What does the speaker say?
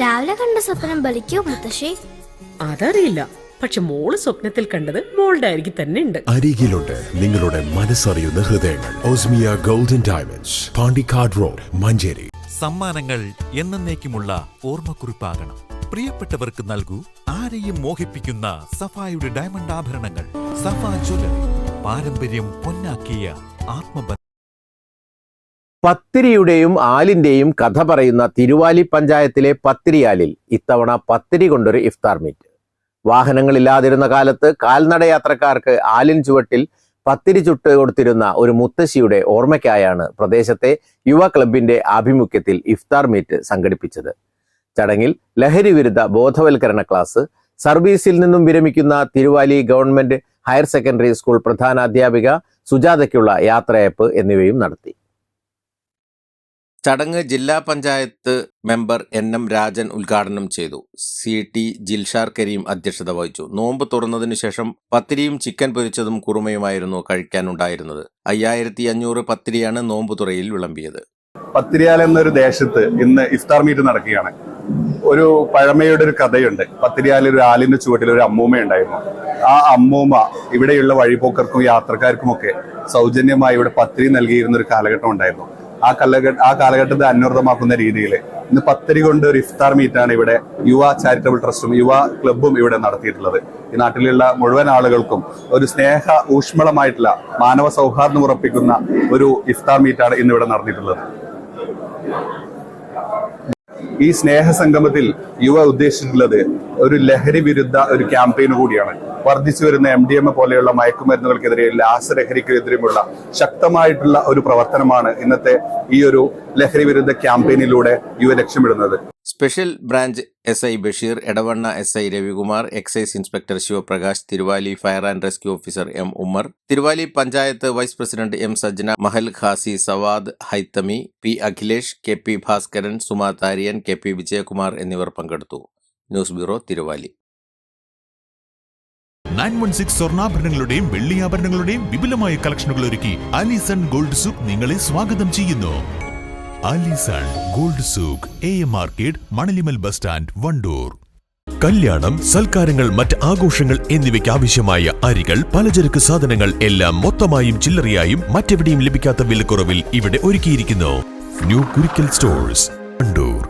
രാവിലെ കണ്ട സ്വപ്നം ബലിക്കോ മുത്തശ്ശി? അതറിയില്ല, പക്ഷെ മോള് സ്വപ്നത്തിൽ കണ്ടത് മോളുടെ അരികിൽ തന്നെ ഉണ്ട്. അരികിലുണ്ട് നിങ്ങളുടെ മനസ്സറിയുന്ന ഹൃദയങ്ങൾ. Osmia golden diamonds, Pandikkad road, Manjeri. സമ്മാനങ്ങൾ എന്നേക്കുമുള്ള ഓർമ്മക്കുറിപ്പാകണം. പ്രിയപ്പെട്ടവർക്ക് നൽകൂ ആരെയും മോഹിപ്പിക്കുന്ന സഫായുടെ ഡയമണ്ട് ആഭരണങ്ങൾ. സഫ ജ്വല്ലറി, പാരമ്പര്യം പൊന്നാക്കിയ ആത്മബന്ധം. പത്തിരിയുടെയും ആലിന്റെയും കഥ പറയുന്ന തിരുവാലി പഞ്ചായത്തിലെ പത്തിരിയാലിൽ ഇത്തവണ പത്തിരി കൊണ്ടൊരു ഇഫ്താർ മീറ്റ്. വാഹനങ്ങളില്ലാതിരുന്ന കാലത്ത് കാൽനടയാത്രക്കാർക്ക് ആലിൻ ചുവട്ടിൽ പത്തിരി ചുട്ട് കൊടുത്തിരുന്ന ഒരു മുത്തശ്ശിയുടെ ഓർമ്മയ്ക്കായാണ് പ്രദേശത്തെ യുവ ക്ലബിന്റെ ആഭിമുഖ്യത്തിൽ ഇഫ്താർ മീറ്റ് സംഘടിപ്പിച്ചത്. ചടങ്ങിൽ ലഹരി വിരുദ്ധ ബോധവൽക്കരണ ക്ലാസ്, സർവീസിൽ നിന്നും വിരമിക്കുന്ന Thiruvali government higher secondary school പ്രധാനാധ്യാപിക സുജാതയ്ക്കുള്ള യാത്രയയപ്പ് എന്നിവയും നടത്തി. ചടങ്ങ് ജില്ലാ പഞ്ചായത്ത് മെമ്പർ NM രാജൻ ഉദ്ഘാടനം ചെയ്തു. CT ജിൽഷാർ കരീം അധ്യക്ഷത വഹിച്ചു. നോമ്പ് തുറന്നതിനു ശേഷം പത്തിരിയും ചിക്കൻ പൊരിച്ചതും കുറുമയുമായിരുന്നു കഴിക്കാനുണ്ടായിരുന്നത്. 5500 പത്തിരിയാണ് നോമ്പ് തുറയിൽ വിളമ്പിയത്. പത്തിരിയാൽ എന്നൊരു ദേശത്ത് ഇന്ന് ഇഫ്താർ മീറ്റ് നടക്കുകയാണ്. ഒരു പഴമയുടെ ഒരു കഥയുണ്ട്. പത്തിരിയാലിൽ ഒരു ആലിന്റെ ചുവട്ടിൽ ഒരു അമ്മൂമ്മ ഉണ്ടായിരുന്നു. ആ അമ്മൂമ്മ ഇവിടെയുള്ള വഴിപോക്കർക്കും യാത്രക്കാർക്കുമൊക്കെ സൗജന്യമായി ഇവിടെ പത്തിരി നൽകിയിരുന്ന ഒരു കാലഘട്ടം ഉണ്ടായിരുന്നു. ആ കാലഘട്ടത്തെ അന്വർത്ഥമാക്കുന്ന രീതിയിൽ ഇന്ന് പത്തിരി കൊണ്ട് ഒരു ഇഫ്താർ മീറ്റാണ് ഇവിടെ യുവ ചാരിറ്റബിൾ ട്രസ്റ്റും യുവ ക്ലബും ഇവിടെ നടത്തിയിട്ടുള്ളത്. ഈ നാട്ടിലുള്ള മുഴുവൻ ആളുകൾക്കും ഒരു സ്നേഹ ഊഷ്മളമായിട്ടുള്ള മാനവ സൗഹാർദ്ദം ഉറപ്പിക്കുന്ന ഒരു ഇഫ്താർ മീറ്റാണ് ഇന്ന് ഇവിടെ നടന്നിട്ടുള്ളത്. ഈ സ്നേഹ സംഗമത്തിൽ യുവ ഉദ്ദേശിച്ചിട്ടുള്ളത് ഒരു ലഹരി വിരുദ്ധ ഒരു ക്യാമ്പയിൻ കൂടിയാണ്. വർദ്ധിച്ചു വരുന്ന MDMA പോലെയുള്ള മയക്കുമരുന്നുകൾക്കെതിരെ, രാസലഹരിക്കെതിരെയുമുള്ള ശക്തമായിട്ടുള്ള ഒരു പ്രവർത്തനമാണ് ഇന്നത്തെ ഈ ഒരു ലഹരി വിരുദ്ധ ക്യാമ്പയിനിലൂടെ യുവ ലക്ഷ്യമിടുന്നത്. Special branch SI Basheer, Edavanna SI Ravikumar, excise inspector Sivaprakash, Thiruvali fire and rescue officer M Ummer, Thiruvali panchayat vice president M Sajna, മഹൽ ഖാസി, Savad Haithami, P Akhilesh, KP Bhaskaran, Suma Thariyan, KP Vijayakumar എന്നിവർ പങ്കെടുത്തു. News bureau, Thiruvali. 916 സ്വർണ്ണാഭരണങ്ങളുടെയും വെള്ളിയാഭരണങ്ങളുടെയും വിപുലമായ കളക്ഷനുകൾ ഒരുക്കി ആലിസൺ ഗോൾഡ് സൂക്ക് നിങ്ങളെ സ്വാഗതം ചെയ്യുന്നു. Alison gold souk, AM market, Manalimal bus stand, Wandoor. കല്യാണം, സൽക്കാരങ്ങൾ, മറ്റ് ആഘോഷങ്ങൾ എന്നിവയ്ക്ക് ആവശ്യമായ അരികൾ, പലചരക്ക് സാധനങ്ങൾ എല്ലാം മൊത്തമായും ചില്ലറയായും മറ്റെവിടെയും ലഭിക്കാത്ത വിലക്കുറവിൽ ഇവിടെ ഒരുക്കിയിരിക്കുന്നു. New Kurikkal stores, Wandoor.